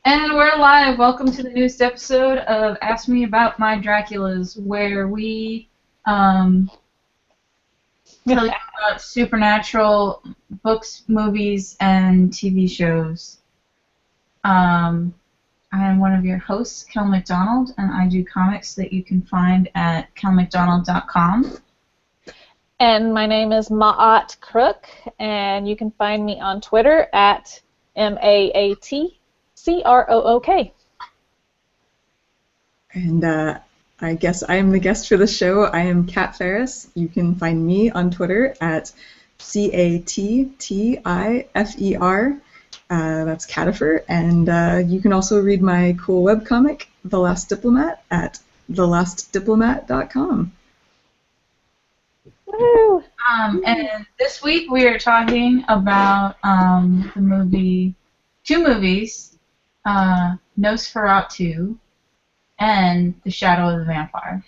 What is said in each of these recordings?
And we're live. Welcome to the newest episode of Ask Me About My Draculas, where we tell you about supernatural books, movies, and TV shows. I am one of your hosts, Kel McDonald, and I do comics that you can find at kelmcdonald.com. And my name is Maat Crook, and you can find me on Twitter at MAATCROOK. And I guess I am the guest for the show. I am Cat Farris. You can find me on Twitter at CATTIFER. That's Catifer. And you can also read my cool webcomic, The Last Diplomat, at thelastdiplomat.com. Woo! And this week we are talking about two movies, Nosferatu and The Shadow of the Vampire.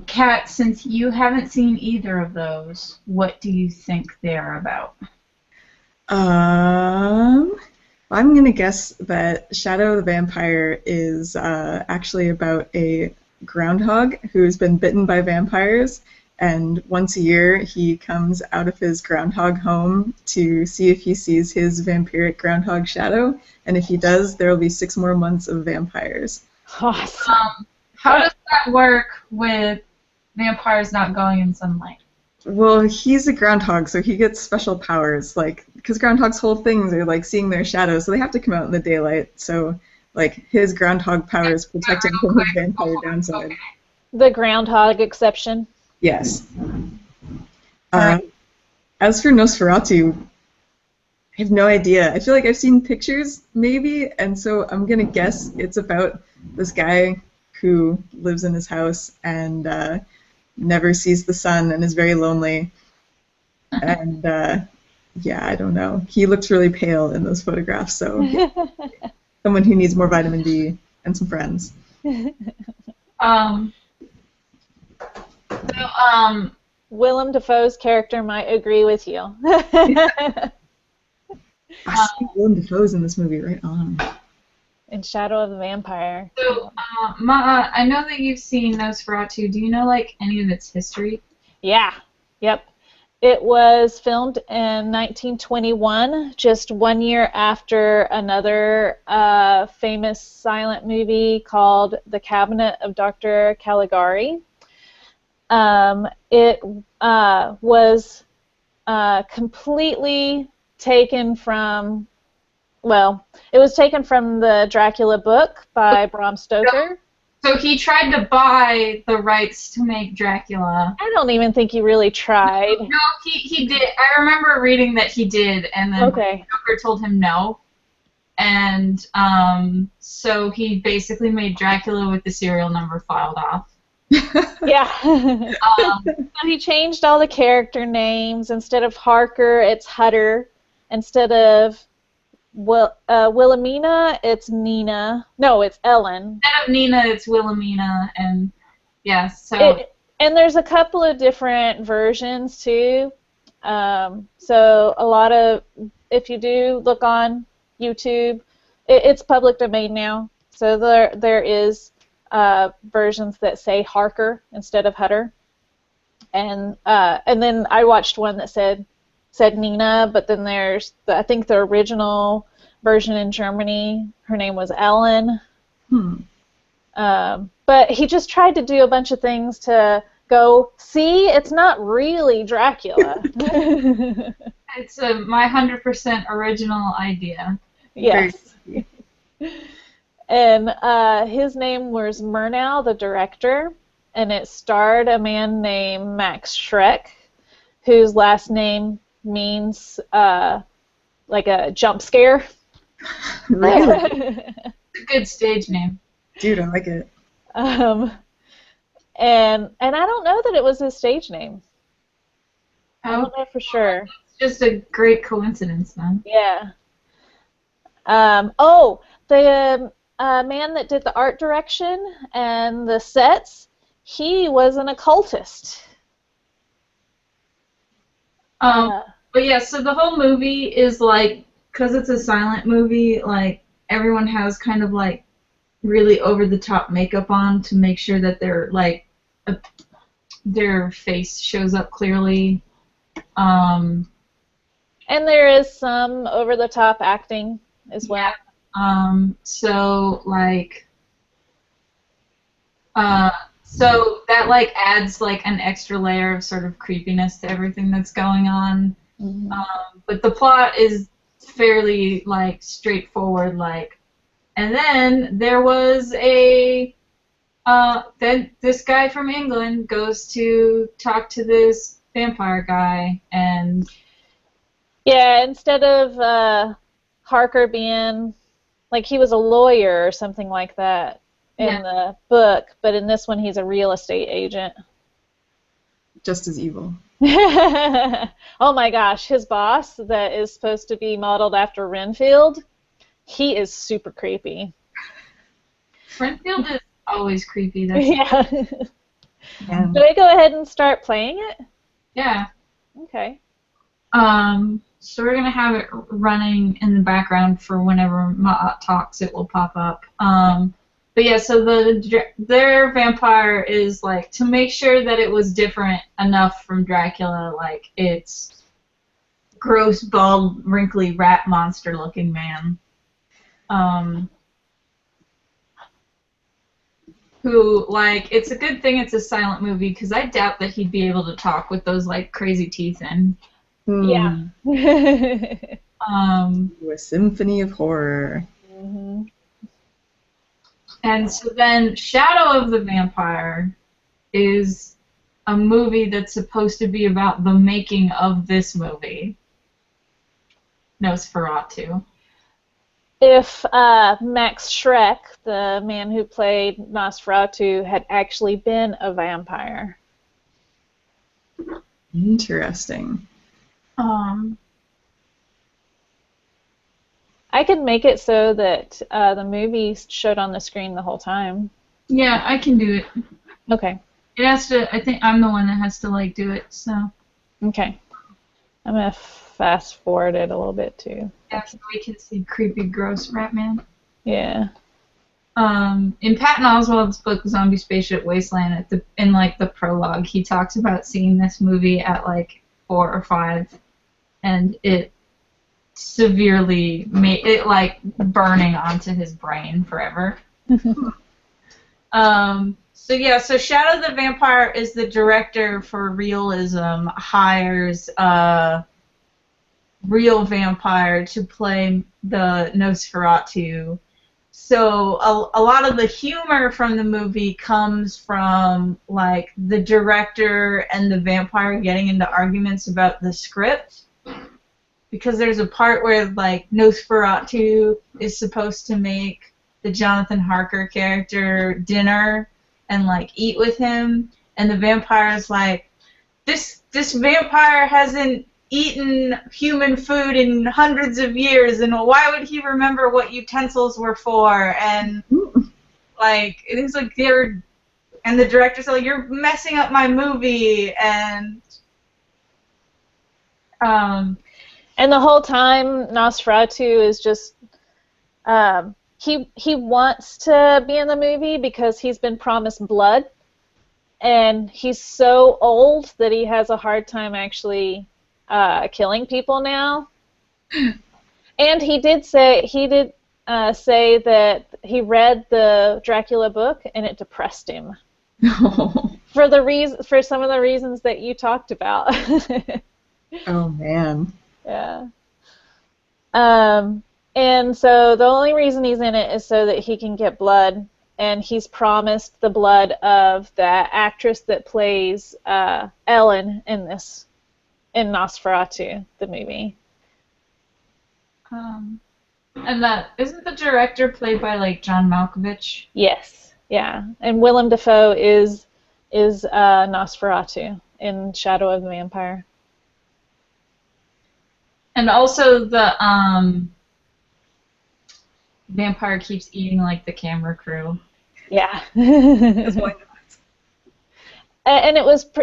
Kat, since you haven't seen either of those, what do you think they're about? I'm going to guess that Shadow of the Vampire is actually about a groundhog who's been bitten by vampires, and once a year he comes out of his groundhog home to see if he sees his vampiric groundhog shadow, and if he does, there will be 6 more months of vampires. Awesome. How does that work with vampires not going in sunlight? Well, he's a groundhog, so he gets special powers, because groundhogs' whole things are seeing their shadows, so they have to come out in the daylight, so his groundhog powers protect him from his vampire downside. Okay. The groundhog exception. Yes. As for Nosferatu, I have no idea. I feel like I've seen pictures, maybe, and so I'm going to guess it's about this guy who lives in his house and never sees the sun and is very lonely. And, yeah, I don't know. He looks really pale in those photographs, so someone who needs more vitamin D and some friends. Willem Dafoe's character might agree with you. I see Willem Dafoe's in this movie, right on. In Shadow of the Vampire. So, I know that you've seen Nosferatu. Do you know, any of its history? Yeah. Yep. It was filmed in 1921, just 1 year after another famous silent movie called The Cabinet of Dr. Caligari. It was completely taken from, it was taken from the Dracula book by Bram Stoker. So he tried to buy the rights to make Dracula. I don't even think he really tried. No, he did. I remember reading that he did, and then Stoker told him no. And so he basically made Dracula with the serial number filed off. Yeah. So he changed all the character names. Instead of Harker, it's Hutter. Instead of Wilhelmina, it's Nina. No, it's Ellen. Instead of Nina, it's Wilhelmina, and yeah, so. And there's a couple of different versions too. So a lot of, if you do look on YouTube, it's public domain now. So there is versions that say Harker instead of Hutter, and then I watched one that said Nina, but then there's I think the original version in Germany, her name was Ellen. But he just tried to do a bunch of things to go, see, it's not really Dracula. It's my 100% original idea. Yes. And his name was Murnau, the director, and it starred a man named Max Schreck, whose last name means like a jump scare. Really? It's a good stage name. Dude, I like it. And I don't know that it was his stage name. I don't know for sure. It's just a great coincidence, then. Yeah. The man that did the art direction and the sets, he was an occultist. But yeah, so the whole movie is like because it's a silent movie, like everyone has kind of like really over the top makeup on to make sure that their face shows up clearly. And there is some over the top acting as well. So like so that like adds like an extra layer of sort of creepiness to everything that's going on. Mm-hmm. But the plot is fairly like straightforward, like, and then there was then this guy from England goes to talk to this vampire guy, and Yeah, instead of Harker being like he was a lawyer or something like that in the book, but in this one he's a real estate agent. Just as evil. Oh my gosh, his boss that is supposed to be modeled after Renfield, he is super creepy. Renfield is always creepy. Yeah. Yeah. Should I go ahead and start playing it? Yeah. Okay. So we're gonna have it running in the background for whenever Maat talks, it will pop up. But yeah, so their vampire is like, to make sure that it was different enough from Dracula, like it's gross, bald, wrinkly rat monster looking man. Who, like, it's a good thing it's a silent movie, because I doubt that he'd be able to talk with those like crazy teeth in. Yeah. A symphony of horror. Mm-hmm. And so then Shadow of the Vampire is a movie that's supposed to be about the making of this movie, Nosferatu. If Max Schreck, the man who played Nosferatu, had actually been a vampire. Interesting. I could make it so that the movie showed on the screen the whole time. Yeah, I can do it. Okay. It has to. I think I'm the one that has to like do it. So. Okay. I'm gonna fast forward it a little bit too. Yeah, so we can see creepy, gross rat man. Yeah. In Patton Oswalt's book Zombie Spaceship Wasteland, in like the prologue, he talks about seeing this movie at like 4 or 5, and it severely made it like burning onto his brain forever. So Shadow the Vampire is the director for realism, hires a real vampire to play the Nosferatu. So a lot of the humor from the movie comes from like the director and the vampire getting into arguments about the script. Because there's a part where like Nosferatu is supposed to make the Jonathan Harker character dinner and like eat with him, and the vampire's like, this vampire hasn't eaten human food in hundreds of years, and why would he remember what utensils were for? And like it's like and the director's like, you're messing up my movie, and And the whole time, Nosferatu is just he wants to be in the movie because he's been promised blood, and he's so old that he has a hard time actually killing people now. And he did say that he read the Dracula book and it depressed him for some of the reasons that you talked about. Oh man. Yeah. And so the only reason he's in it is so that he can get blood, and he's promised the blood of the actress that plays Ellen in Nosferatu, the movie. and that isn't the director played by like John Malkovich? Yes. Yeah. And Willem Dafoe is Nosferatu in Shadow of the Vampire. And also the vampire keeps eating like the camera crew. Yeah. That's why not. And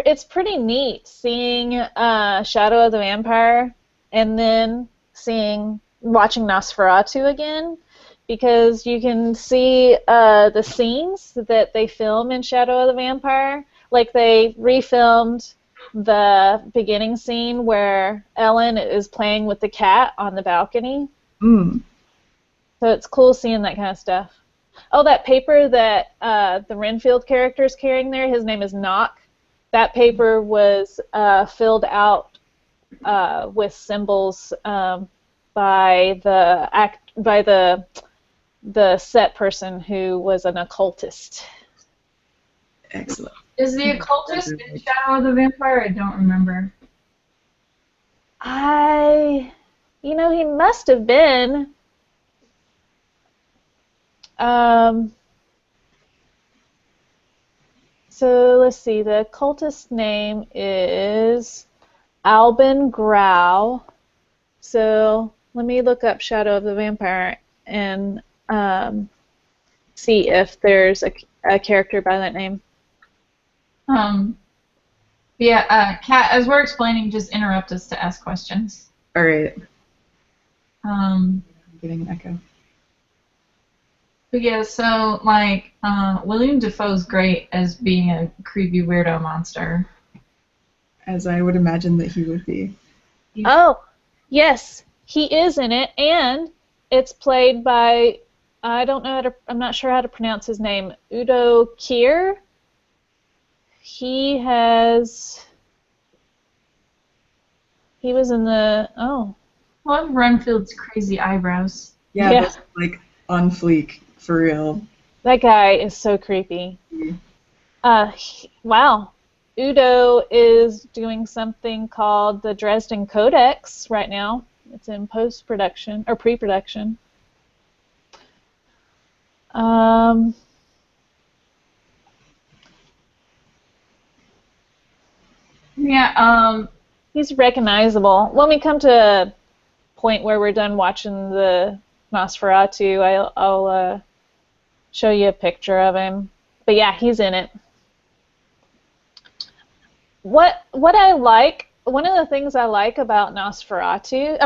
it's pretty neat seeing Shadow of the Vampire and then seeing watching Nosferatu again, because you can see the scenes that they film in Shadow of the Vampire. Like, they refilmed the beginning scene where Ellen is playing with the cat on the balcony. Mm. So it's cool seeing that kind of stuff. Oh, that paper that the Renfield character is carrying there, his name is Knock. That paper was filled out with symbols by the set person who was an occultist. Excellent. Is the occultist in Shadow of the Vampire? I don't remember. He must have been. So let's see. The occultist's name is Albin Grau. So let me look up Shadow of the Vampire and see if there's a character by that name. Yeah, Kat, as we're explaining, just interrupt us to ask questions. All right. I'm getting an echo. But yeah, so like William Dafoe's great as being a creepy weirdo monster. As I would imagine that he would be. Oh, yes, he is in it, and it's played by I'm not sure how to pronounce his name. Udo Kier. He was in the I love Renfield's crazy eyebrows. Yeah. Those are, like, on fleek, for real. That guy is so creepy. Wow. Udo is doing something called the Dresden Codex right now. It's in post-production, or pre-production. Yeah, he's recognizable. When we come to a point where we're done watching the Nosferatu, I'll show you a picture of him. But yeah, he's in it. What I like, one of the things I like about Nosferatu,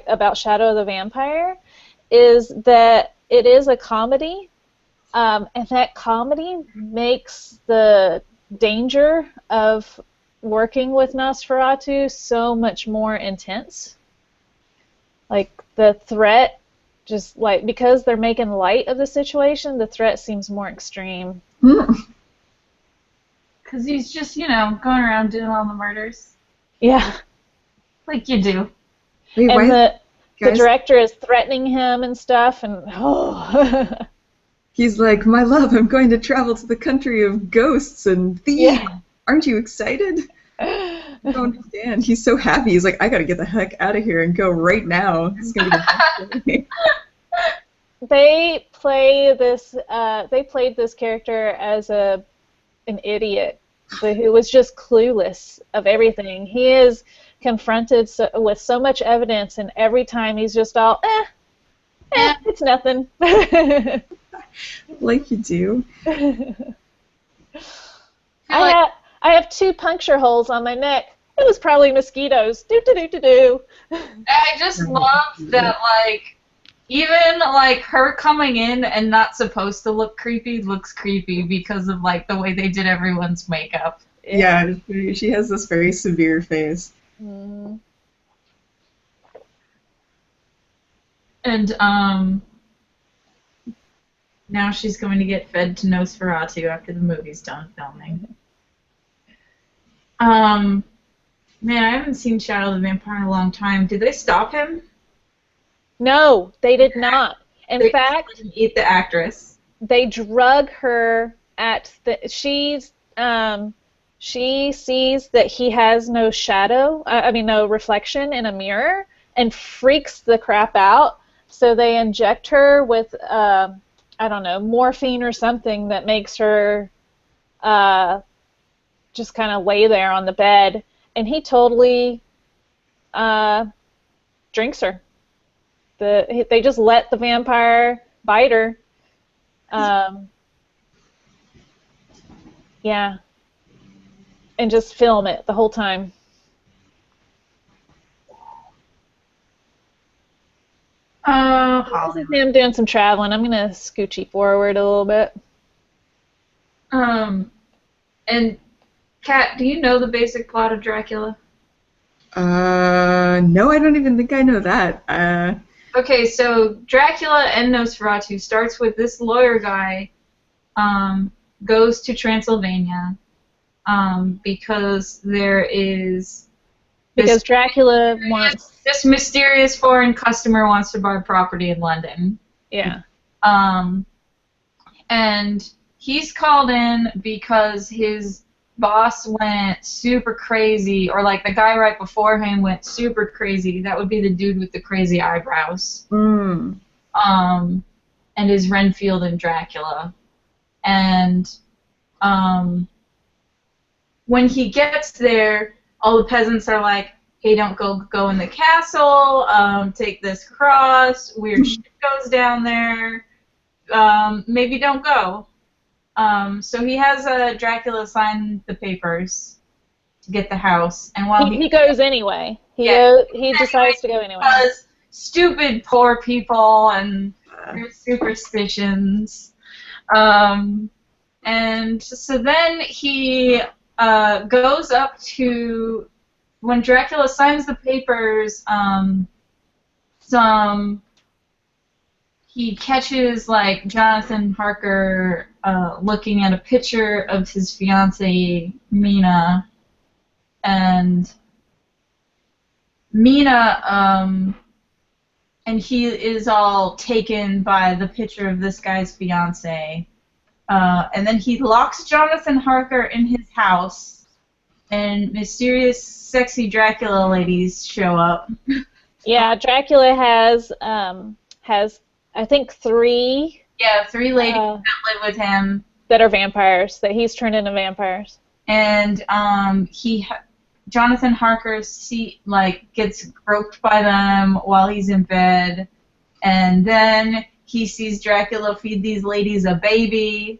about Shadow of the Vampire, is that it is a comedy, and that comedy makes the danger of working with Nosferatu so much more intense. Like, the threat, just like, because they're making light of the situation, the threat seems more extreme. Because he's just, going around doing all the murders. Yeah. Like you do. Wait, and the director is threatening him and stuff, and he's like, "My love, I'm going to travel to the country of ghosts and thieves. Yeah. Aren't you excited?" I don't understand. He's so happy. He's like, "I gotta get the heck out of here and go right now. This is gonna be the best day." They played this character as an idiot who was just clueless of everything. He is confronted with so much evidence, and every time he's just all, it's nothing. Like you do. I have 2 puncture holes on my neck. It was probably mosquitoes. Do. I just love that, like, even, like, her coming in and not supposed to look creepy looks creepy because of, like, the way they did everyone's makeup. Yeah, she has this very severe face. Mm. And, now she's going to get fed to Nosferatu after the movie's done filming. Man, I haven't seen Shadow of the Vampire in a long time. Did they stop him? No, they did not. In fact, just let him eat the actress. They drug her at the. She sees that he has no shadow. No reflection in a mirror, and freaks the crap out. So they inject her with morphine or something that makes her just kind of lay there on the bed, and he totally drinks her. They just let the vampire bite her. Yeah. And just film it the whole time. This is him doing some traveling. I'm gonna scooch you forward a little bit. And Kat, do you know the basic plot of Dracula? No, I don't even think I know that. Okay, so Dracula and Nosferatu starts with this lawyer guy goes to Transylvania because there is Because Dracula wants... this mysterious foreign customer wants to buy property in London. Yeah. And he's called in because his boss went super crazy, or like the guy right before him went super crazy. That would be the dude with the crazy eyebrows. Mm. And is Renfield in Dracula. And when he gets there, all the peasants are like, hey, don't go in the castle, take this cross, weird shit goes down there, maybe don't go. So he has Dracula sign the papers to get the house, and while he goes anyway. He decides to go anyway. Because stupid poor people and their superstitions. And so then he goes up to, when Dracula signs the papers, he catches like Jonathan Harker looking at a picture of his fiancée Mina, and Mina and he is all taken by the picture of this guy's fiancée. And then he locks Jonathan Harker in his house, and mysterious, sexy Dracula ladies show up. Yeah, Dracula has I think three. Yeah, 3 ladies that live with him that are vampires, that he's turned into vampires. And Jonathan Harker gets groped by them while he's in bed, and then he sees Dracula feed these ladies a baby.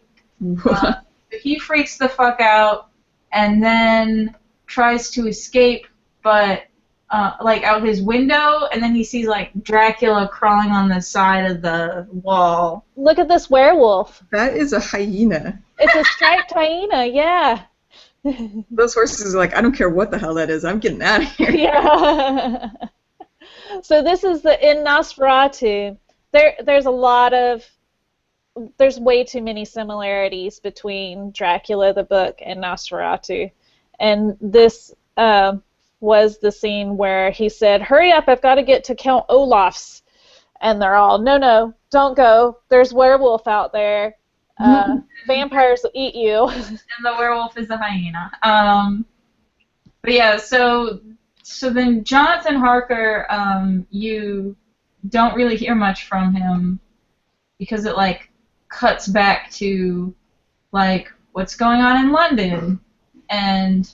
He freaks the fuck out, and then tries to escape, but out his window, and then he sees like Dracula crawling on the side of the wall. Look at this werewolf. That is a hyena. It's a striped hyena, yeah. Those horses are like, I don't care what the hell that is, I'm getting out of here. Yeah. So this is in Nosferatu. There's way too many similarities between Dracula the book and Nosferatu. And this was the scene where he said, hurry up, I've got to get to Count Olaf's. And they're all, no, don't go. There's werewolf out there. Vampires will eat you. And the werewolf is a hyena. But yeah, so then Jonathan Harker, you don't really hear much from him because it like cuts back to like what's going on in London, and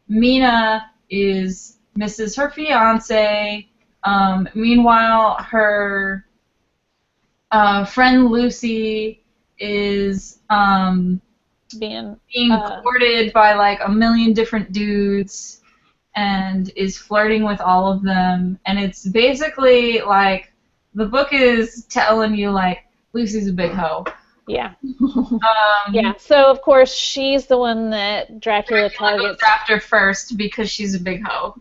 Mina misses her fiance. Meanwhile, her friend Lucy is being courted by like a million different dudes and is flirting with all of them, and it's basically like the book is telling you like Lucy's a big hoe. Yeah. Yeah. So of course she's the one that Dracula targets goes after first because she's a big hoe.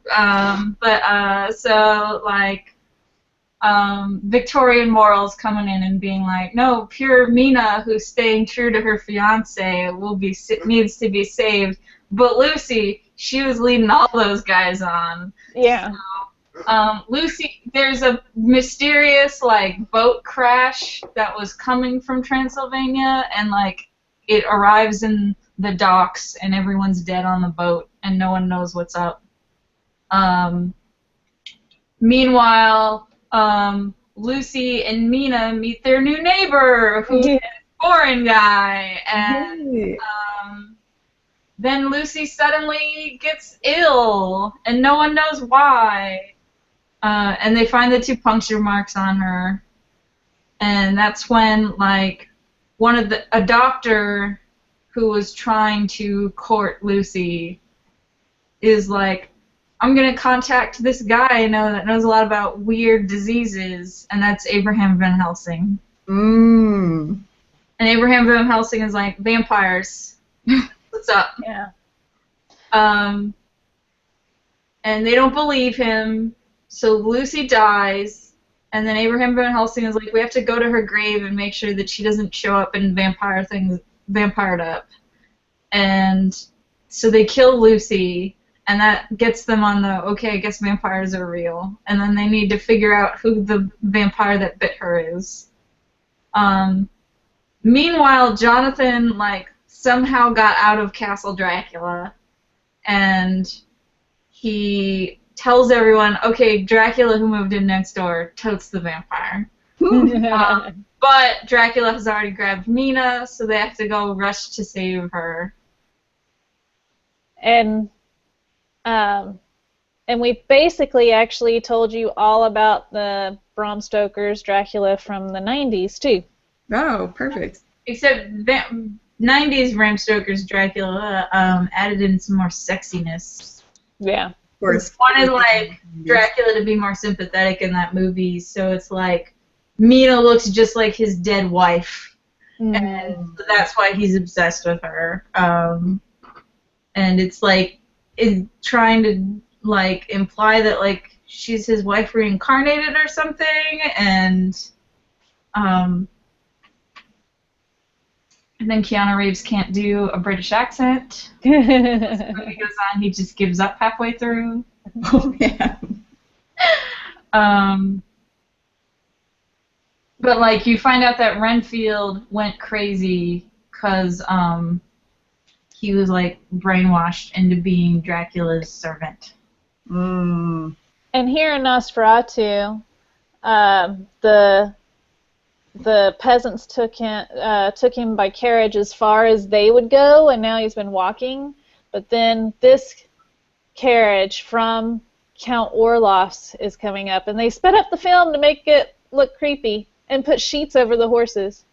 Victorian morals coming in and being like, no, pure Mina, who's staying true to her fiance, needs to be saved. But Lucy, she was leading all those guys on. Yeah. So, Lucy, there's a mysterious like boat crash that was coming from Transylvania, and like it arrives in the docks, and everyone's dead on the boat, and no one knows what's up. Meanwhile, Lucy and Mina meet their new neighbor, who's a foreign guy, and then Lucy suddenly gets ill, and no one knows why. And they find the 2 puncture marks on her, and that's when like a doctor who was trying to court Lucy is like, I'm going to contact this guy I know that knows a lot about weird diseases, and that's Abraham Van Helsing. Mmm. And Abraham Van Helsing is like, vampires. What's up? Yeah. And they don't believe him, so Lucy dies, and then Abraham Van Helsing is like, we have to go to her grave and make sure that she doesn't show up and vampired up. And so they kill Lucy, and that gets them on the, okay, I guess vampires are real. And then they need to figure out who the vampire that bit her is. Meanwhile, Jonathan, like, somehow got out of Castle Dracula, and he tells everyone, okay, Dracula who moved in next door totes the vampire. But Dracula has already grabbed Mina, so they have to go rush to save her. And we basically actually told you all about the Bram Stoker's Dracula from the 90s, too. Oh, perfect. Except 90s Bram Stoker's Dracula added in some more sexiness. Yeah. Of course. Wanted, like, Dracula to be more sympathetic in that movie, so it's like, Mina looks just like his dead wife, and that's why he's obsessed with her. And it's like, is trying to, like, imply that, like, she's his wife reincarnated or something, and then Keanu Reeves can't do a British accent. As the movie goes on, he just gives up halfway through. Oh, man. But, like, you find out that Renfield went crazy because he was, like, brainwashed into being Dracula's servant. Mm. And here in Nosferatu, the peasants took him by carriage as far as they would go, and now he's been walking. But then this carriage from Count Orloff's is coming up, and they sped up the film to make it look creepy and put sheets over the horses.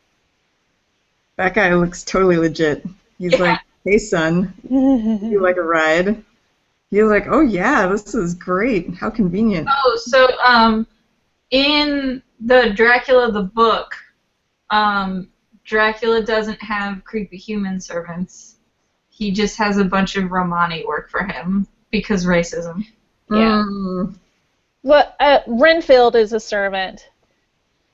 That guy looks totally legit. He's like, hey, son, you like a ride? He's like, oh, yeah, this is great. How convenient. Oh, so in the Dracula the book, Dracula doesn't have creepy human servants. He just has a bunch of Romani work for him because racism. Yeah. Well, Renfield is a servant.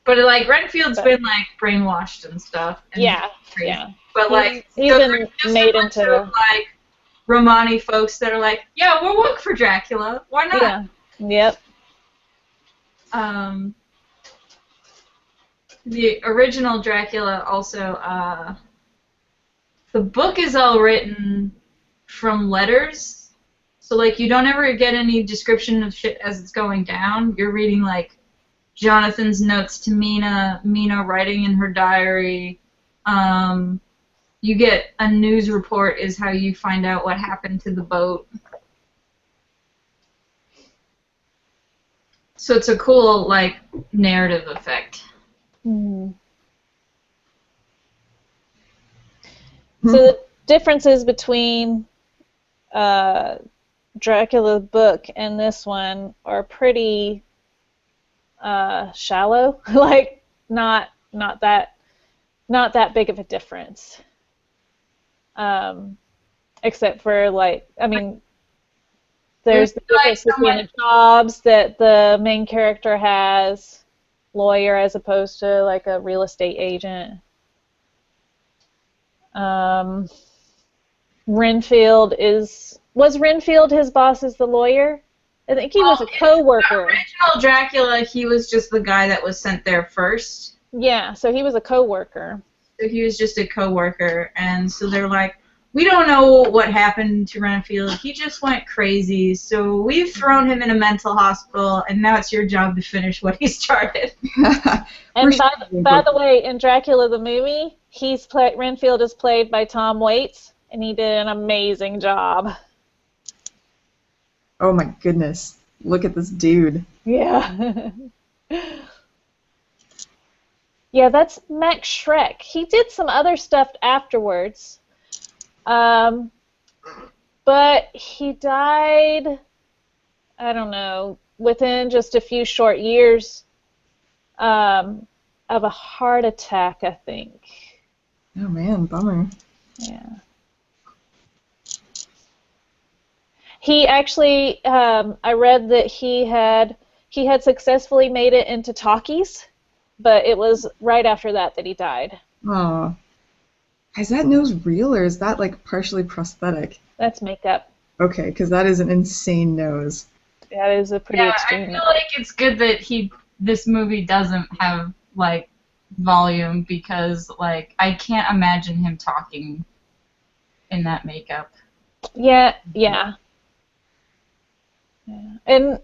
But, like, Renfield's been, like, brainwashed and stuff. And crazy. Yeah. But, like, he's been made into like, Romani folks that are like, yeah, we'll work for Dracula. Why not? Yeah. Yep. The original Dracula also, the book is all written from letters. So, like, you don't ever get any description of shit as it's going down. You're reading, like, Jonathan's notes to Mina, Mina writing in her diary. You get a news report is how you find out what happened to the boat. So it's a cool, like, narrative effect. So the differences between Dracula book and this one are pretty shallow, like not that big of a difference. Except for, like, I mean, there's the difference between the jobs that the main character has, lawyer as opposed to, like, a real estate agent. Renfield was Renfield his boss as the lawyer? I think he was a co-worker. The original Dracula, he was just the guy that was sent there first. Yeah, so he was a co-worker. So he was just a co-worker, and so they're like, we don't know what happened to Renfield. He just went crazy, so we've thrown him in a mental hospital, and now it's your job to finish what he started. And by the way, in Dracula the movie, Renfield is played by Tom Waits, and he did an amazing job. Oh my goodness. Look at this dude. Yeah. Yeah, that's Max Schreck. He did some other stuff afterwards. But he died I don't know, within just a few short years of a heart attack, I think. Oh man, bummer. Yeah. He actually, I read that he had successfully made it into talkies, but it was right after that he died. Oh, is that nose real or is that like partially prosthetic? That's makeup. Okay, because that is an insane nose. That is a pretty Yeah, I extreme. feel like it's good that this movie doesn't have like volume because like I can't imagine him talking in that makeup. Yeah. And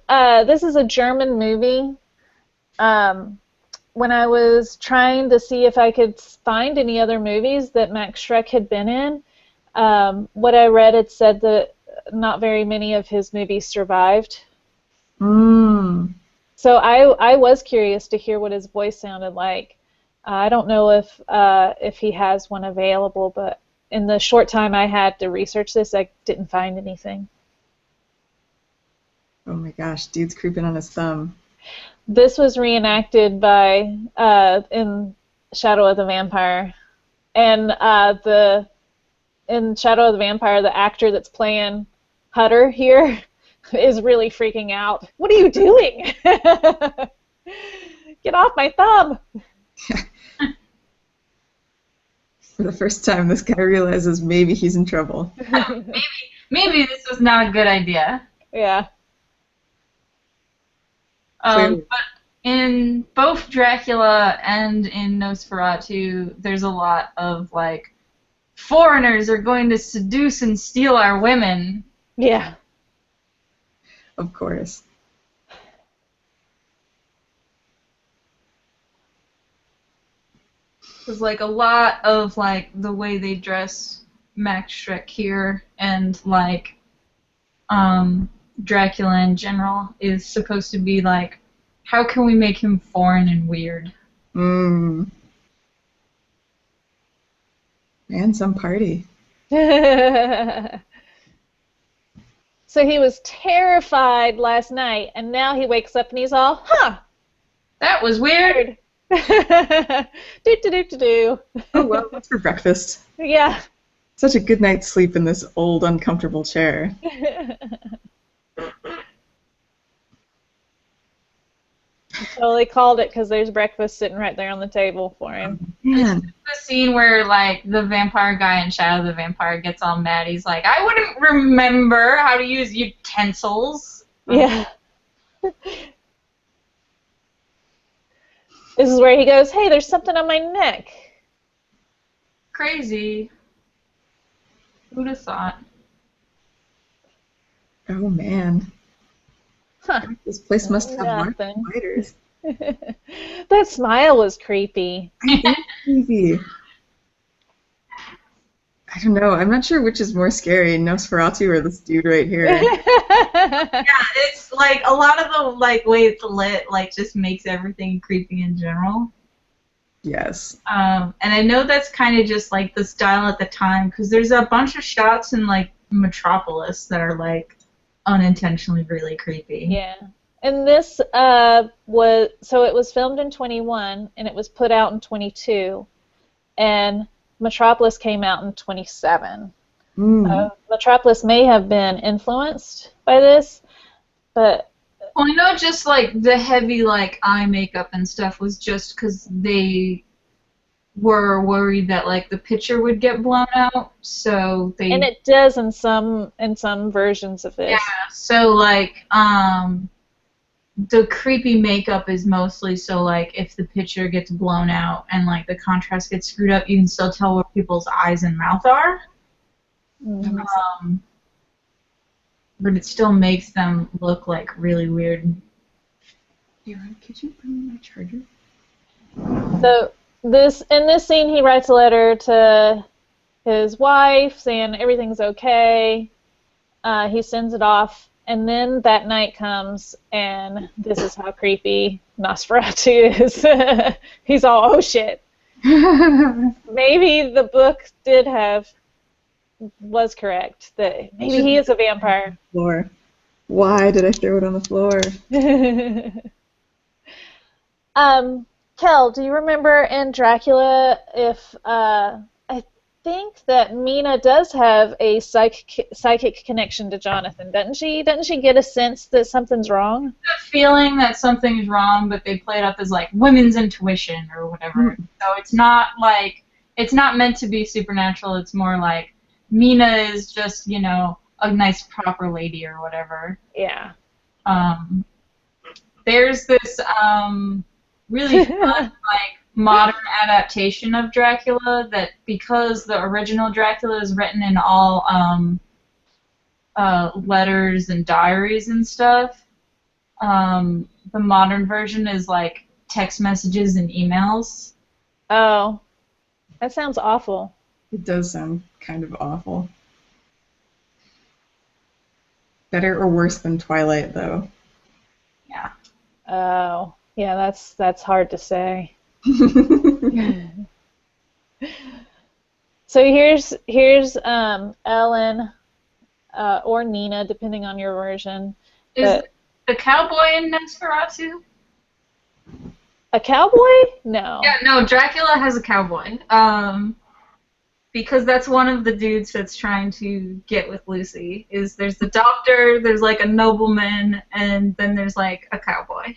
this is a German movie. When I was trying to see if I could find any other movies that Max Schreck had been in, what I read, it said that not very many of his movies survived. Mm. So I was curious to hear what his voice sounded like. I don't know if he has one available, but in the short time I had to research this, I didn't find anything. Oh my gosh, dude's creeping on his thumb. This was reenacted by in Shadow of the Vampire, and in Shadow of the Vampire, the actor that's playing Hutter here is really freaking out. What are you doing? Get off my thumb! For the first time, this guy realizes maybe he's in trouble. Maybe this was not a good idea. Yeah. Clearly. But in both Dracula and in Nosferatu, there's a lot of like foreigners are going to seduce and steal our women. Yeah. Of course. There's like a lot of like the way they dress Max Schreck here and like Dracula in general is supposed to be like, how can we make him foreign and weird? Mm. Man, some party. So he was terrified last night, and now he wakes up and he's all, huh, That was weird. Do. Oh well, what's for breakfast? Yeah. Such a good night's sleep in this old, uncomfortable chair. Totally called it because there's breakfast sitting right there on the table for him. Man. The scene where like the vampire guy in Shadow the Vampire gets all mad. He's like, I wouldn't remember how to use utensils. Yeah. This is where he goes, hey, there's something on my neck. Crazy. Who'd have thought? Oh man. Huh. This place must have marked Nothing. spiders. That smile was creepy. Creepy. I don't know. I'm not sure which is more scary, Nosferatu or this dude right here. Yeah, it's like a lot of the like way it's lit like just makes everything creepy in general. Yes. And I know that's kind of just like the style at the time because there's a bunch of shots in like Metropolis that are like unintentionally really creepy. Yeah. And this it was filmed in 21 and it was put out in 22, and Metropolis came out in 27. Metropolis may have been influenced by this, but Well, I know just like the heavy like eye makeup and stuff was just because they were worried that like the picture would get blown out, so they. and it does in some versions of this. Yeah, so like the creepy makeup is mostly so like if the picture gets blown out and like the contrast gets screwed up, you can still tell where people's eyes and mouth are. Mm-hmm. But it still makes them look like really weird. Hey, Ron, could you bring me my charger? So in this scene, he writes a letter to his wife saying everything's okay. He sends it off, and then that night comes, and this is how creepy Nosferatu is. He's all, oh shit. Maybe the book was correct that maybe he is a vampire. Floor. Why did I throw it on the floor? Kel, do you remember in Dracula if I think that Mina does have a psychic connection to Jonathan, doesn't she? Doesn't she get a sense that something's wrong? The feeling that something's wrong, but they play it up as like women's intuition or whatever. So it's not like it's not meant to be supernatural. It's more like Mina is just, you know, a nice proper lady or whatever. Yeah. There's this really fun like modern adaptation of Dracula that because the original Dracula is written in all letters and diaries and stuff, the modern version is like text messages and emails. Oh, that sounds awful. It does sound kind of awful. Better or worse than Twilight, though? Yeah. Oh, yeah, that's hard to say. So here's Ellen or Nina, depending on your version. Is the cowboy in Nosferatu? A cowboy? No. Yeah, no, Dracula has a cowboy. Because that's one of the dudes that's trying to get with Lucy. Is there's the doctor, there's like a nobleman, and then there's like a cowboy.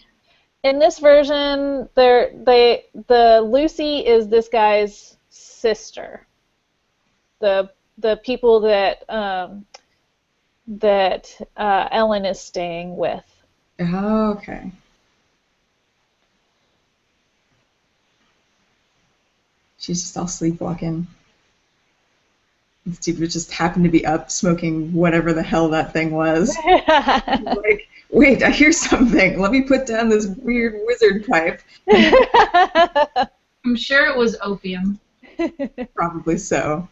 In this version, the Lucy is this guy's sister. The people that Ellen is staying with. Oh, okay. She's just all sleepwalking. This dude would just happen to be up smoking whatever the hell that thing was. Like, wait, I hear something. Let me put down this weird wizard pipe. I'm sure it was opium. Probably so.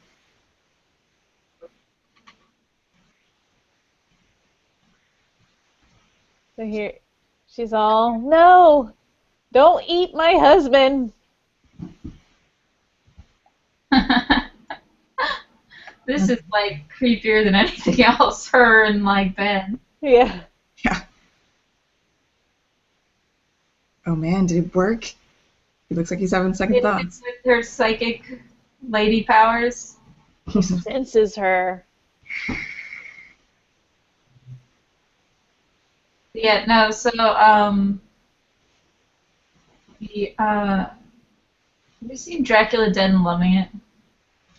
So here, she's all, no, don't eat my husband. This is like creepier than anything else. Her and like Ben. Yeah. Yeah. Oh man, did it work? He looks like he's having second thoughts. It's with her psychic lady powers. Senses her. Yeah, no, so, have you seen Dracula Dead and Loving It?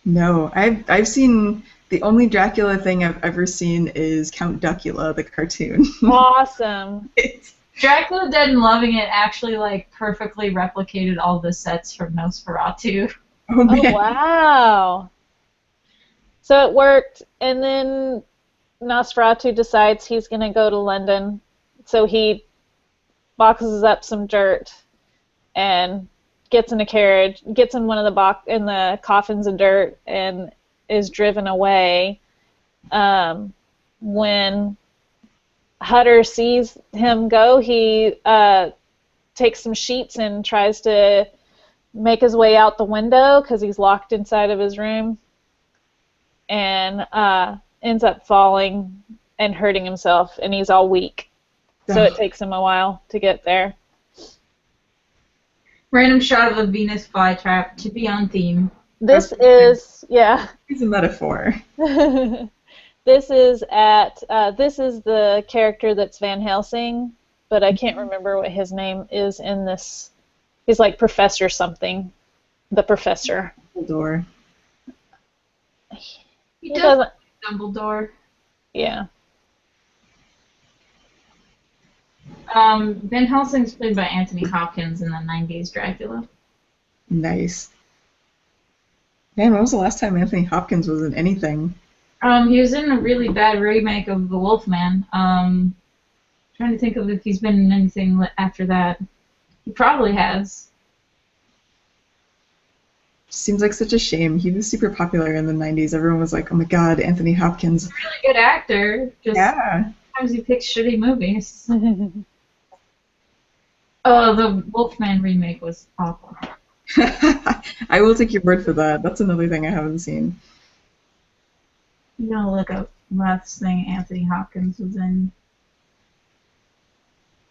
No, I've seen the only Dracula thing I've ever seen is Count Duckula, the cartoon. Awesome. Dracula Dead and Loving It actually like perfectly replicated all the sets from Nosferatu. Oh man. Oh, wow. So it worked, and then Nosferatu decides he's going to go to London, so he boxes up some dirt and gets in a carriage, gets in one of the coffins of dirt, and is driven away. When Hutter sees him go, he takes some sheets and tries to make his way out the window because he's locked inside of his room, and ends up falling and hurting himself, and he's all weak. So it takes him a while to get there. Random shot of a Venus flytrap to be on theme. This is, yeah. It's a metaphor. This is the character that's Van Helsing, but I can't remember what his name is in this. He's like Professor something. The Professor. Dumbledore. He doesn't. Dumbledore. Yeah. Van Helsing's played by Anthony Hopkins in the 90s Dracula. Nice. Man, when was the last time Anthony Hopkins was in anything? He was in a really bad remake of The Wolfman. Trying to think of if he's been in anything after that. He probably has. Seems like such a shame. He was super popular in the 90s. Everyone was like, oh my god, Anthony Hopkins. He's a really good actor. Just Yeah. sometimes he picks shitty movies. Oh, the Wolfman remake was awful. I will take your word for that. That's another thing I haven't seen. You gotta look up last thing Anthony Hopkins was in.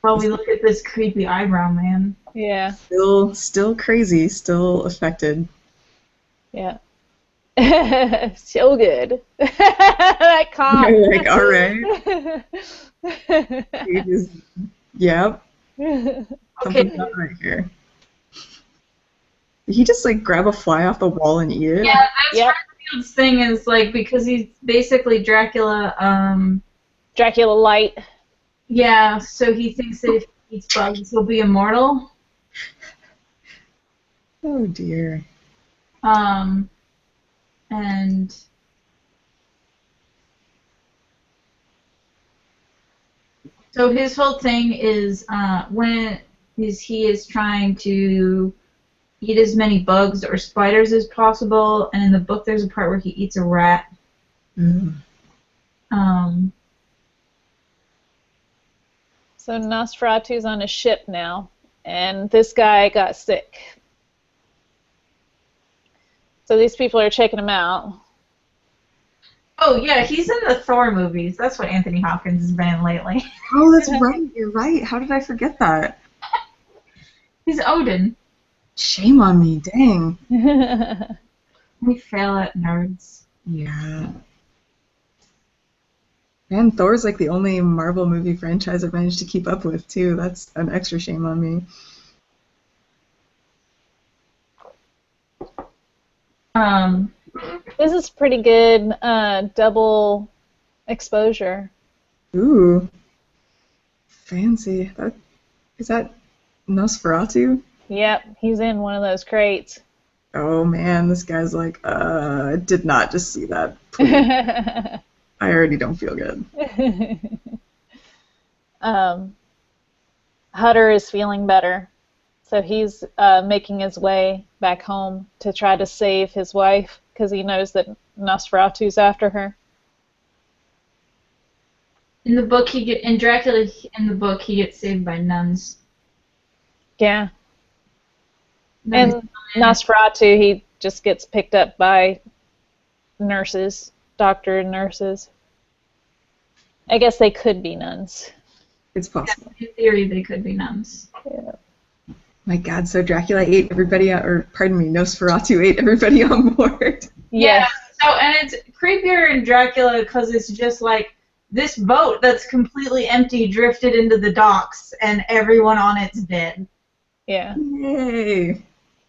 While we look at this creepy eyebrow man. Yeah. Still crazy, still affected. Yeah. So good. That cop. You're like, all right, he just, yep, Okay. something's not right here. Did he just like grab a fly off the wall and eat it? Yeah, that's Yep. Renfield's thing is like because he's basically Dracula. Dracula Light. Yeah, so he thinks that if he eats bugs, he'll be immortal. Oh dear. And so his whole thing is he is trying to eat as many bugs or spiders as possible, and in the book there's a part where he eats a rat. Mm. So Nosferatu's on a ship now, and this guy got sick. So these people are checking him out. Oh yeah, he's in the Thor movies. That's what Anthony Hopkins has been in lately. Oh, that's right. You're right. How did I forget that? He's Odin. Shame on me. Dang. We fail at nerds. Yeah. Man, Thor's like the only Marvel movie franchise I've managed to keep up with, too. That's an extra shame on me. This is pretty good double exposure. Ooh. Fancy. Is that Nosferatu? Yep, he's in one of those crates. Oh man, this guy's like, I did not just see that. Please. I already don't feel good. Hutter is feeling better, so he's making his way back home to try to save his wife because he knows that Nosferatu's after her. In the book, in Dracula, in the book, he gets saved by nuns. Yeah. Nuns. And Nosferatu, he just gets picked up by nurses, doctor and nurses. I guess they could be nuns. It's possible. In theory, they could be nuns. Yeah. My God, so Dracula ate everybody, or pardon me, Nosferatu ate everybody on board. Yeah. So, and it's creepier in Dracula because it's just like this boat that's completely empty drifted into the docks, and everyone on it's dead. Yeah. Yay.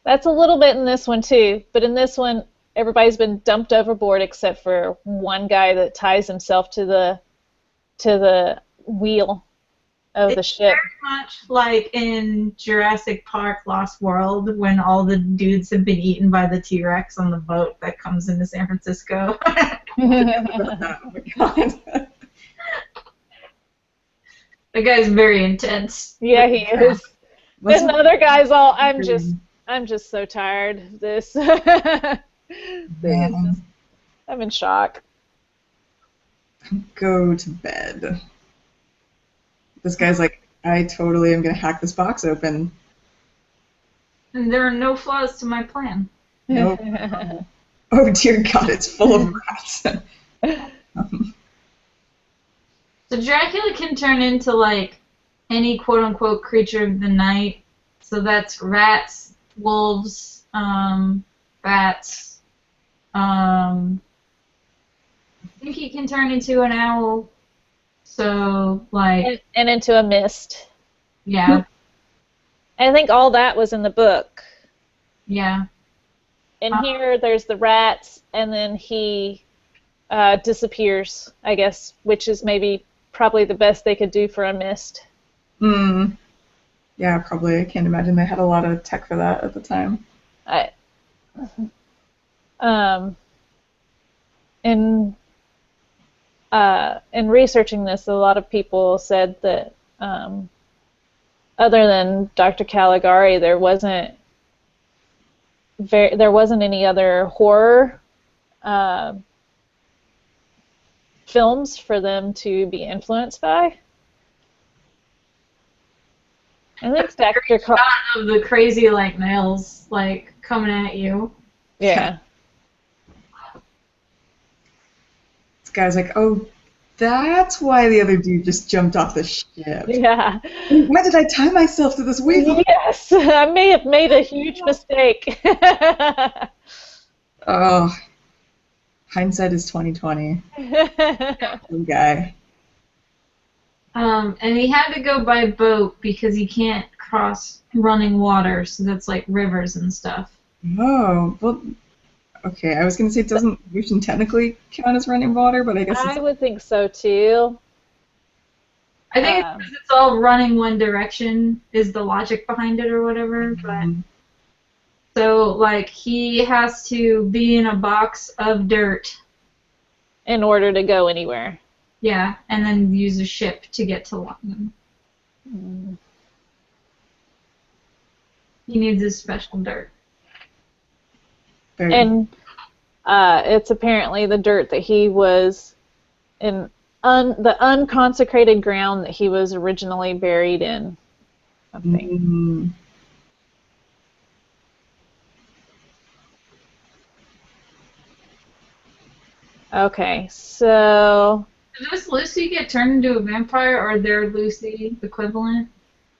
That's a little bit in this one too, but in this one, everybody's been dumped overboard except for one guy that ties himself to the wheel of the ship. Very much like in Jurassic Park: Lost World, when all the dudes have been eaten by the T-Rex on the boat that comes into San Francisco. Oh my God. The guy's very intense. Yeah, he is. What's And the other guy's all, I'm just so tired of this. Man, I'm in shock. go to bed. This guy's like, I totally am gonna hack this box open. And there are no flaws to my plan. Nope. Oh dear God, it's full of rats. So Dracula can turn into like any quote-unquote creature of the night. So that's rats, wolves, bats. I think he can turn into an owl. So like and into a mist. yeah, I think all that was in the book. yeah. And here there's the rats, and then he disappears, I guess, which is maybe probably the best they could do for a mist. Hmm. Yeah, probably. I can't imagine they had a lot of tech for that at the time. In researching this, a lot of people said that other than Dr. Caligari, there wasn't any other horror films for them to be influenced by. I think Dr. Shot of the crazy like nails like coming at you. Yeah. This guy's like, oh, That's why the other dude just jumped off the ship. Yeah. Why did I tie myself to this wheel? Yes, I may have made a huge mistake. Oh, hindsight is 2020. Poor guy. And he had to go by boat because he can't cross running water, so that's like rivers and stuff. Oh, well, okay. I was gonna say, doesn't ocean technically count as running water, but I guess I it's. would think so too. I think it's because it's all running one direction is the logic behind it or whatever, but so like he has to be in a box of dirt, In order to go anywhere. yeah, and then use a ship to get to London. Mm. He needs his special dirt. And it's apparently the dirt that he was in the unconsecrated ground that he was originally buried in. Something. Okay, so Does Lucy get turned into a vampire, or their Lucy equivalent?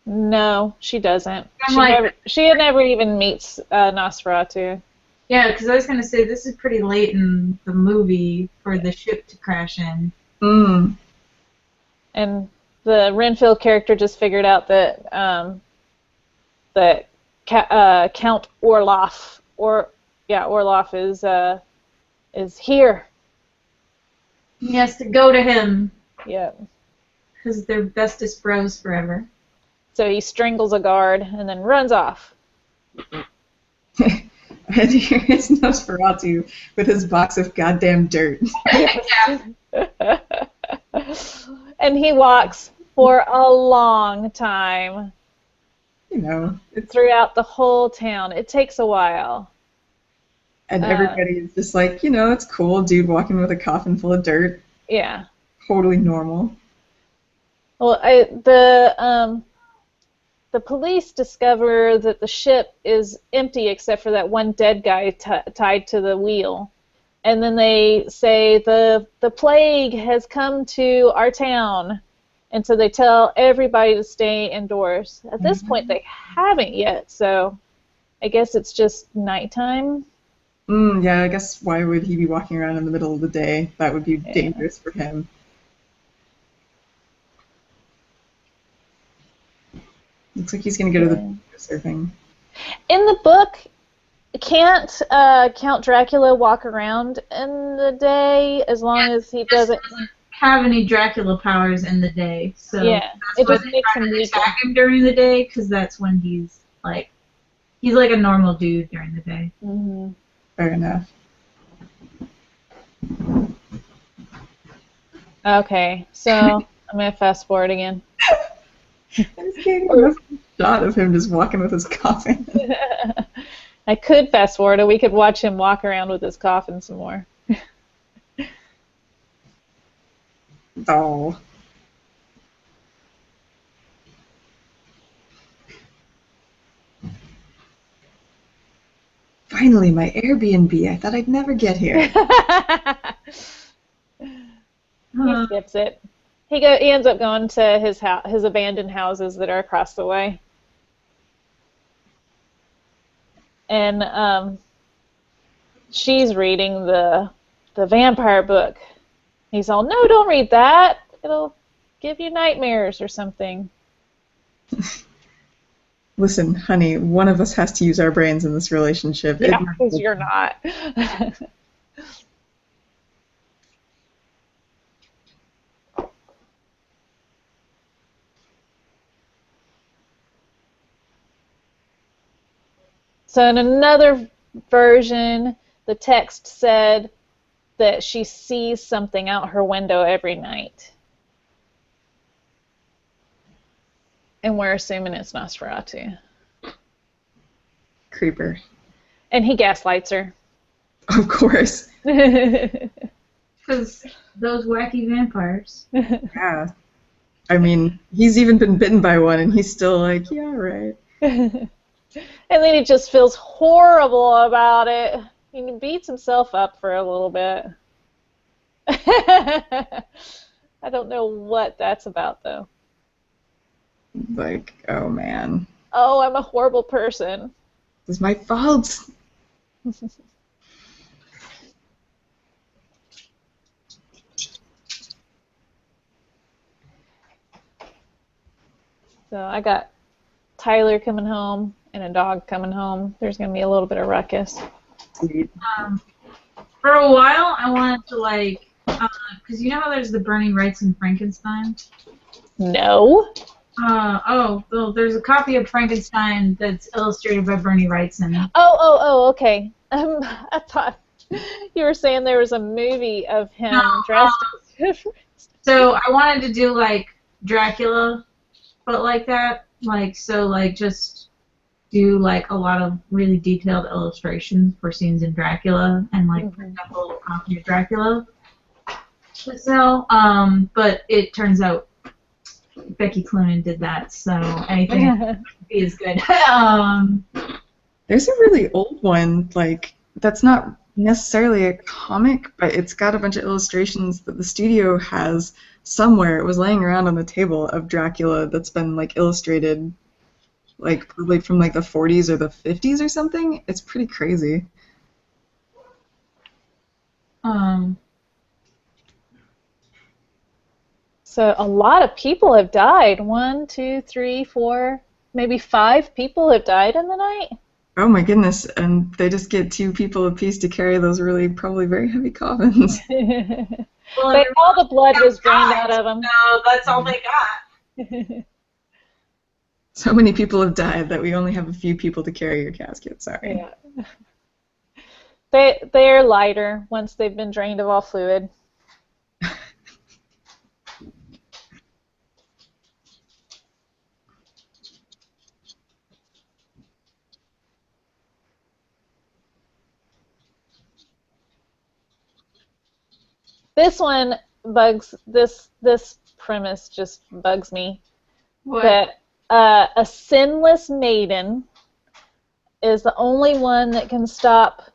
no, she doesn't. I'm She never even meets Nosferatu. Yeah, because I was going to say, this is pretty late in the movie for the ship to crash in. And the Renfield character just figured out that Count Orloff, Orloff is here. He has to go to him. Yeah. Because they're bestest bros forever. So he strangles a guard and then runs off. And here's Nosferatu with his box of goddamn dirt. Yeah. And he walks for a long time. You know, Throughout the whole town. It takes a while. And everybody is just like, it's cool, dude walking with a coffin full of dirt. Yeah. Totally normal. Well, the police discover that the ship is empty except for that one dead guy tied to the wheel. And then they say the plague has come to our town. And so they tell everybody to stay indoors. At this point, they haven't yet, so I guess it's just nighttime. Yeah, I guess why would he be walking around in the middle of the day? That would be dangerous for him. Looks like he's going to go to the beach surfing. In the book, can't Count Dracula walk around in the day as long as he doesn't have any Dracula powers in the day? So yeah, it just makes him weaker. Attack him during the day because that's when he's like a normal dude during the day. Mm-hmm. Fair enough. Okay, so I'm gonna fast forward again. I was getting a shot of him just walking with his coffin. I could fast forward, or we could watch him walk around with his coffin some more. Oh. Finally, my Airbnb. I thought I'd never get here. He skips it. He ends up going to his abandoned houses that are across the way. And she's reading the vampire book. He's all, no, don't read that. It'll give you nightmares or something. Listen, honey, one of us has to use our brains in this relationship. Yeah, because you're not. So in another version, the text said that she sees something out her window every night. And we're assuming it's Nosferatu. Creeper. And he gaslights her. Of course. Because those wacky vampires. Yeah. I mean, he's even been bitten by one, and he's still like, yeah, right. And then he just feels horrible about it. He beats himself up for a little bit. I don't know what that's about, though. Like, oh man, Oh, I'm a horrible person. this is my fault. So I got Tyler coming home and a dog coming home. There's going to be a little bit of ruckus. Sweet. For a while, I wanted to like, because you know how there's the Bernie Wrightson Frankenstein. No. Well, there's a copy of Frankenstein that's illustrated by Bernie Wrightson. Oh, okay. I thought you were saying there was a movie of him dressed as... So I wanted to do like Dracula, but like that, just do like a lot of really detailed illustrations for scenes in Dracula and like for example, a copy of Dracula. So, but it turns out Becky Cloonan did that, so anything is good. There's a really old one, like, that's not necessarily a comic, but it's got a bunch of illustrations that the studio has somewhere. It was laying around on the table of Dracula that's been, like, illustrated, like, probably from, like, the 40s or the 50s or something. It's pretty crazy. So a lot of people have died. 1, 2, 3, 4, maybe 5 people have died in the night. Oh my goodness, and they just get 2 people apiece to carry those really, probably very heavy coffins. Well, All the blood was drained out of them. No, that's all they got. So many people have died that we only have a few people to carry your casket, sorry. Yeah. They're lighter once they've been drained of all fluid. This one bugs, this premise just bugs me. What? That a sinless maiden is the only one that can stop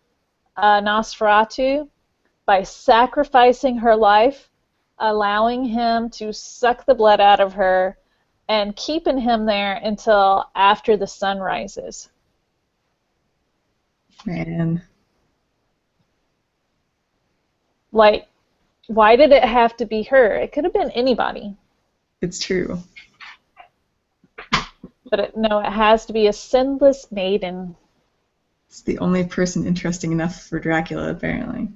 Nosferatu by sacrificing her life, allowing him to suck the blood out of her, and keeping him there until after the sun rises. Man. Like, why did it have to be her? It could have been anybody. It's true. But no, it has to be a sinless maiden. It's the only person interesting enough for Dracula, apparently.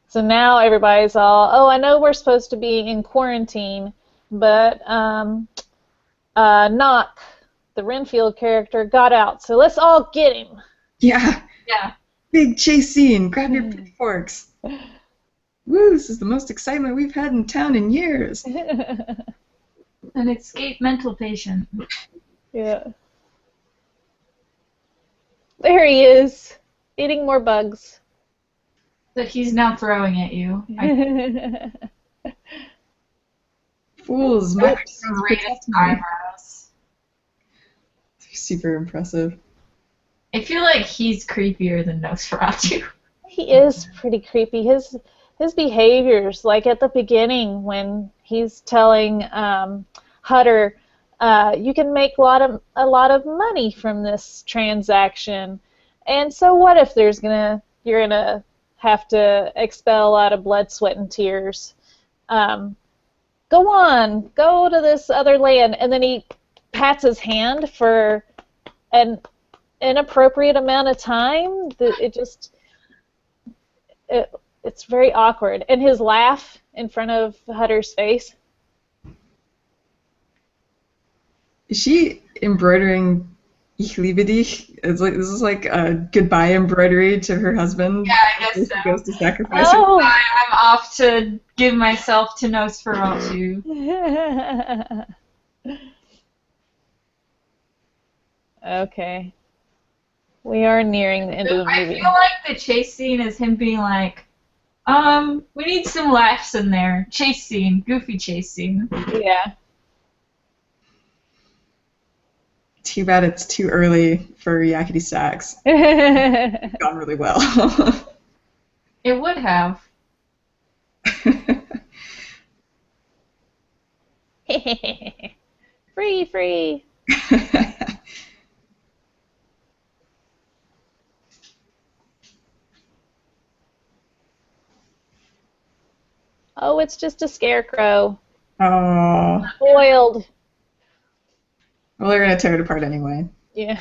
So now everybody's all, oh, I know we're supposed to be in quarantine, but Knock, the Renfield character, got out, so let's all get him. Yeah. Yeah. Big chase scene. Grab your pitchforks. Woo, this is the most excitement we've had in town in years. An escaped mental patient. Yeah. There he is, eating more bugs. That he's now throwing at you. Fools, my Greatest eyebrows. super impressive. I feel like he's creepier than Nosferatu. He is pretty creepy. His behaviors, like at the beginning when he's telling Hutter, you can make a lot of money from this transaction, and so what if you're gonna have to expel a lot of blood, sweat, and tears? Go on, go to this other land, and then he pats his hand for an inappropriate amount of time. It's very awkward. And his laugh in front of Hutter's face. Is she embroidering Ich liebe dich? This is like a goodbye embroidery to her husband. Yeah, I guess so. She goes to sacrifice Oh. her. I'm off to give myself to Nosferatu. Okay. We are nearing the end of the I movie. feel like the chase scene is him being like, we need some laughs in there. Chase scene, goofy chase scene. Yeah. too bad it's too early for yakety sax. It's gone really well. It would have. Free, free. Oh, it's just a scarecrow. Oh, Boiled. well, they're gonna tear it apart anyway. Yeah.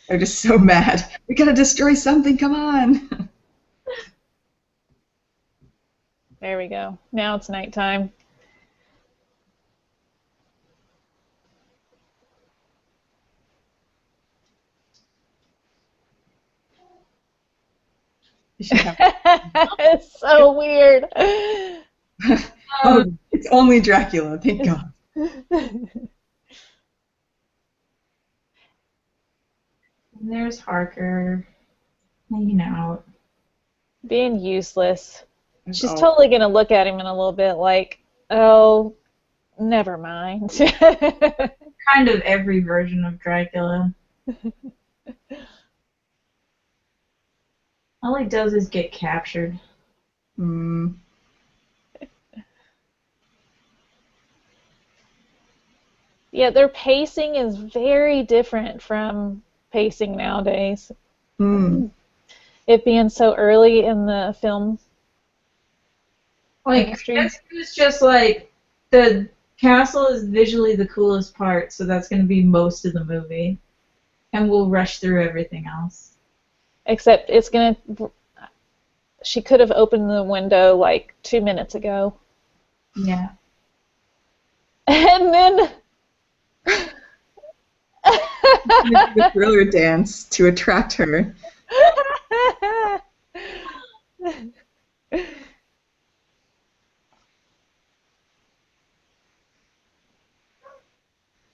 They're just so mad. We gotta destroy something. Come on. There we go. Now it's nighttime. You should have. It's so weird. Oh, it's only Dracula. Thank God. And there's Harker hanging out. Being useless. It's She's all- totally going to look at him in a little bit like, oh, never mind. Kind of every version of Dracula. All he does is get captured. Mm. Yeah, their pacing is very different from pacing nowadays. Mm. It being so early in the film Like, industry. it was just like, the castle is visually the coolest part, so that's going to be most of the movie. And we'll rush through everything else. Except it's going to... She could have opened the window like 2 minutes ago. Yeah. And then... The thriller dance to attract her.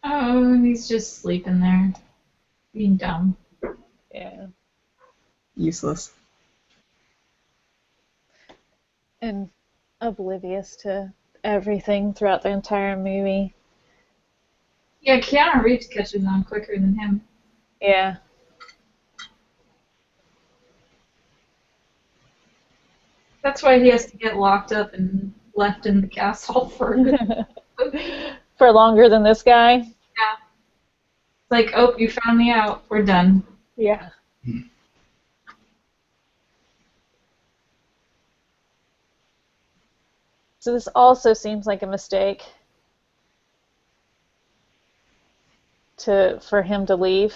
Oh, and he's just sleeping there. Being dumb. Yeah. Useless. And oblivious to everything throughout the entire movie. Yeah, Keanu Reeves catches on quicker than him. Yeah. That's why he has to get locked up and left in the castle for a good For longer than this guy. Yeah. It's like, oh, you found me out. We're done. Yeah. So this also seems like a mistake for him to leave.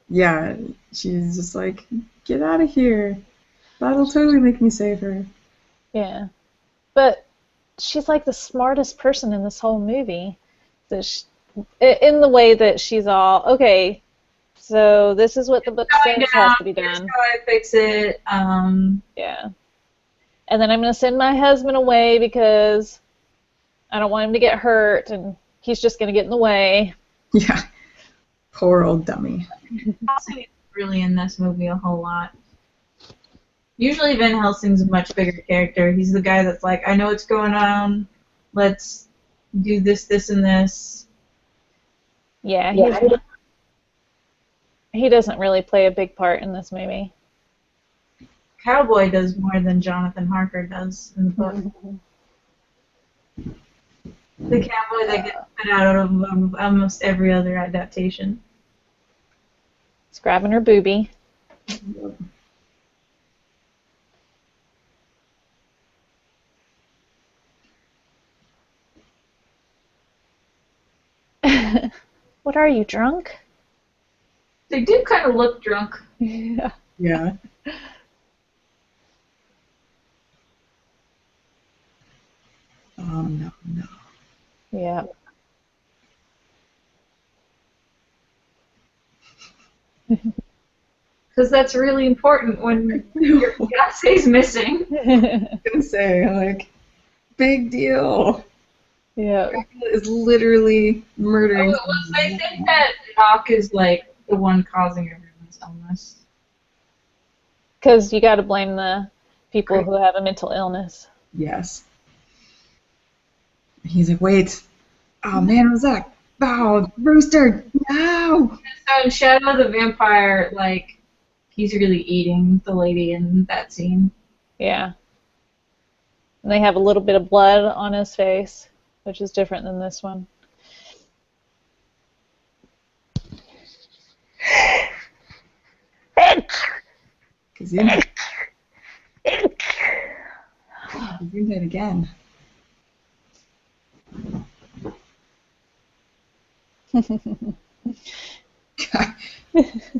Yeah, she's just like, get out of here. That'll totally make me save her. Yeah. But she's like the smartest person in this whole movie. So in the way that she's all, okay, so this is what the book says has to be Here's done. how I fix it. Yeah. And then I'm going to send my husband away because I don't want him to get hurt, and he's just going to get in the way. Yeah. Poor old dummy. Helsing is really in this movie a whole lot. Usually Van Helsing's a much bigger character. He's the guy that's like, I know what's going on. Let's do this, this, and this. Yeah, he doesn't really play a big part in this movie. Cowboy does more than Jonathan Harker does in the book. The cowboy that gets put out of almost every other adaptation. He's grabbing her boobie. What are you, drunk? They do kind of look drunk. Yeah. Yeah. Oh, no, no. Yeah. Because that's really important when your fiance's missing. I was gonna say, like, big deal. Yeah. Dracula is literally murdering Well, they think that Doc is like the one causing everyone's illness. Because you got to blame the people who have a mental illness. Yes. He's like, wait. Oh, man, what's that? Oh, Rooster, no! So in Shadow the Vampire, like, he's really eating the lady in that scene. Yeah. And they have a little bit of blood on his face, which is different than this one. Gesundheit. Gesundheit again.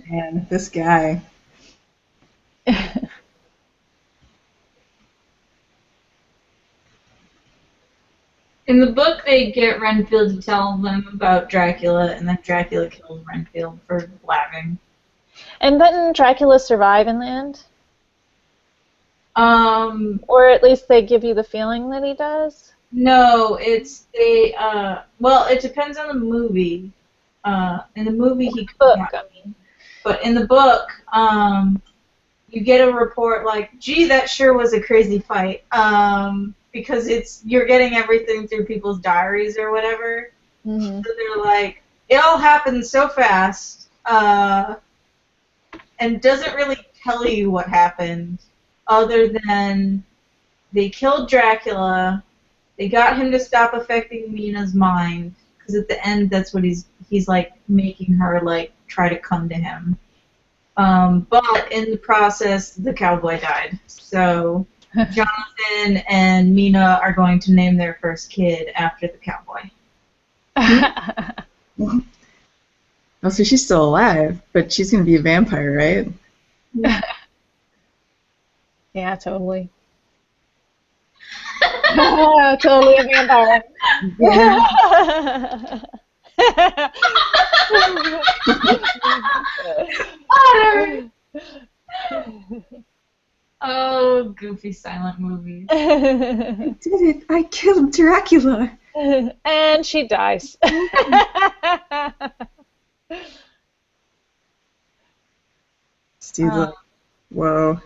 Man, this guy. In the book, they get Renfield to tell them about Dracula, and then Dracula kills Renfield for blabbing. And didn't Dracula survive in the end? Or at least they give you the feeling that he does? No, well, it depends on the movie. In the movie, he Book, comes I out. mean. But in the book, you get a report like, gee, that sure was a crazy fight. Because you're getting everything through people's diaries or whatever. Mm-hmm. So they're like, it all happened so fast, and doesn't really tell you what happened, other than they killed Dracula, they got him to stop affecting Mina's mind, because at the end that's what he's like making her like try to come to him. But in the process, the cowboy died. So Jonathan and Mina are going to name their first kid after the cowboy. Oh, so she's still alive, but she's gonna be a vampire, right? Yeah, totally. Totally a vampire. Yeah. Oh, goofy silent movies. I did it! I killed Dracula! And she dies. Steve's like, whoa,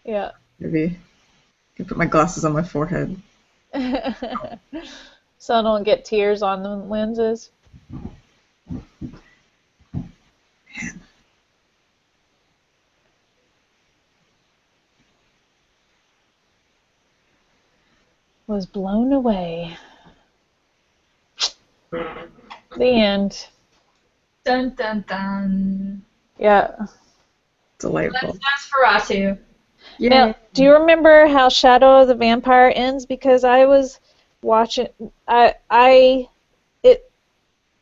Yeah. maybe I can put my glasses on my forehead. So I don't get tears on the lenses. Was blown away. The end. Dun dun dun. Yeah. Delightful. That's Nosferatu. Yay. Now, do you remember how Shadow of the Vampire ends? Because I was watching. I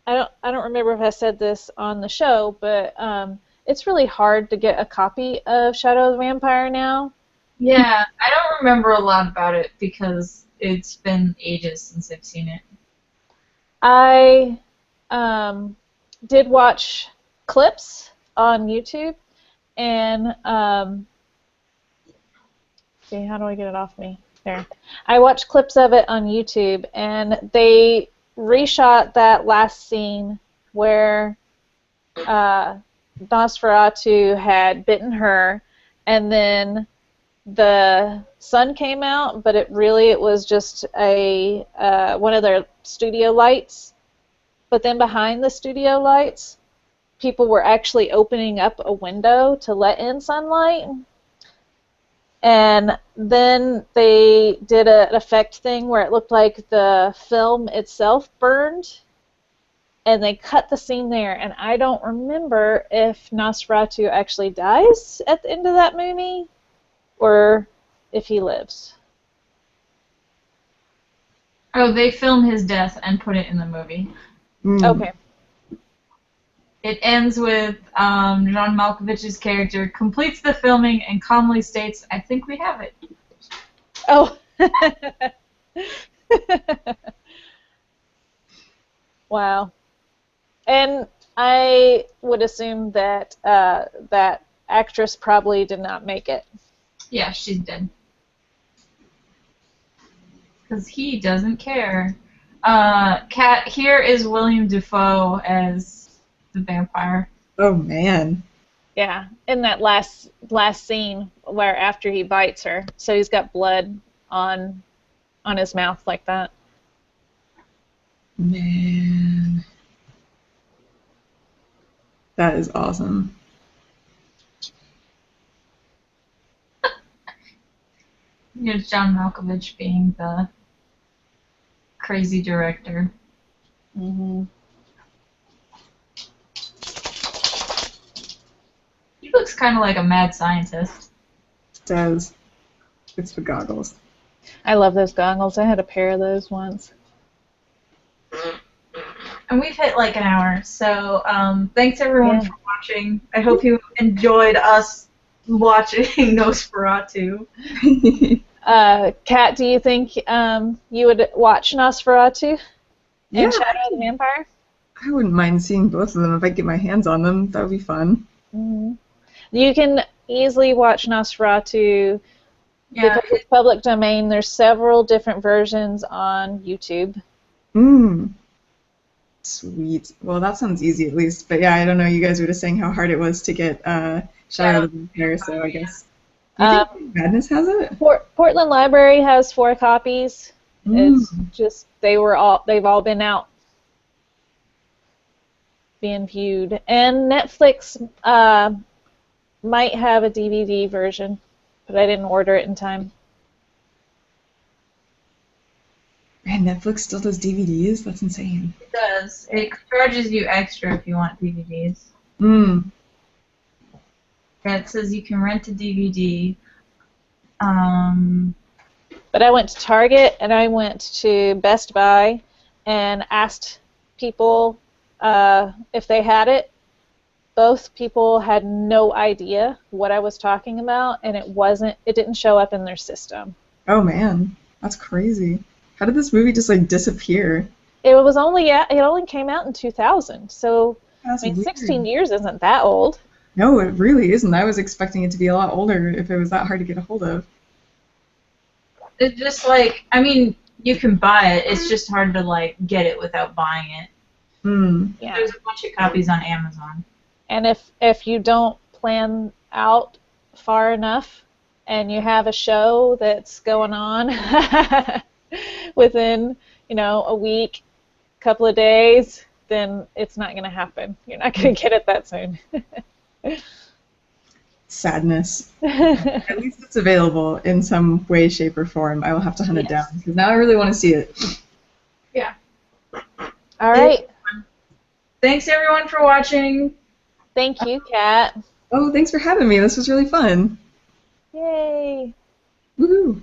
don't remember if I said this on the show, but it's really hard to get a copy of Shadow of the Vampire now. Yeah, I don't remember a lot about it because it's been ages since I've seen it. I did watch clips on YouTube, and see, how do I get it off me? There. I watched clips of it on YouTube, and they reshot that last scene where Nosferatu had bitten her, and then the sun came out, but it was just a one of their studio lights. But then behind the studio lights, people were actually opening up a window to let in sunlight. And then they did an effect thing where it looked like the film itself burned, and they cut the scene there. And I don't remember if Nosferatu actually dies at the end of that movie, or if he lives. Oh, they filmed his death and put it in the movie. Okay. It ends with John Malkovich's character completes the filming and calmly states, "I think we have it." Oh. Wow. And I would assume that that actress probably did not make it. Yeah, she's dead. Because he doesn't care. Cat, here is William Dafoe as the vampire. Oh man. Yeah, in that last scene where after he bites her, so he's got blood on his mouth like that. Man. That is awesome. John Malkovich being the crazy director. Hmm. He looks kind of like a mad scientist. It does. It's the goggles. I love those goggles. I had a pair of those once. And we've hit like an hour, so thanks everyone Yeah. for watching. I hope you enjoyed us watching Nosferatu. Kat, do you think you would watch Nosferatu Yeah, and Shadow of the Vampire? I wouldn't mind seeing both of them if I get my hands on them. That would be fun. Hmm. You can easily watch Nosferatu Yeah, because it's public domain. There's several different versions on YouTube. Mmm. Sweet. Well, that sounds easy at least. But yeah, I don't know. You guys were just saying how hard it was to get Shadow of the Vampire, so I guess. Do you think Madness has it? Portland Library has 4 copies. It's Mm. just they've all been out being viewed, and Netflix might have a DVD version, but I didn't order it in time. Man, Netflix still does DVDs? That's insane. it does. It charges you extra if you want DVDs. Mm. Yeah, it says you can rent a DVD. But I went to Target and I went to Best Buy and asked people if they had it. Both people had no idea what I was talking about, and it didn't show up in their system. Oh man, that's crazy. How did this movie just like disappear? It only came out in 2000, so That's I mean, weird. 16 years isn't that old. No, it really isn't. I was expecting it to be a lot older if it was that hard to get a hold of. It's just like, I mean, you can buy it. It's just hard to like get it without buying it. Hmm. Yeah. There's a bunch of copies on Amazon. And if you don't plan out far enough and you have a show that's going on within, a week, couple of days, then it's not going to happen. You're not going to get it that soon. Sadness. At least it's available in some way, shape, or form. I will have to hunt it down because now I really want to see it. Yeah. All right. Thanks everyone for watching. Thank you, Kat. Oh, thanks for having me. This was really fun. Yay. Woohoo!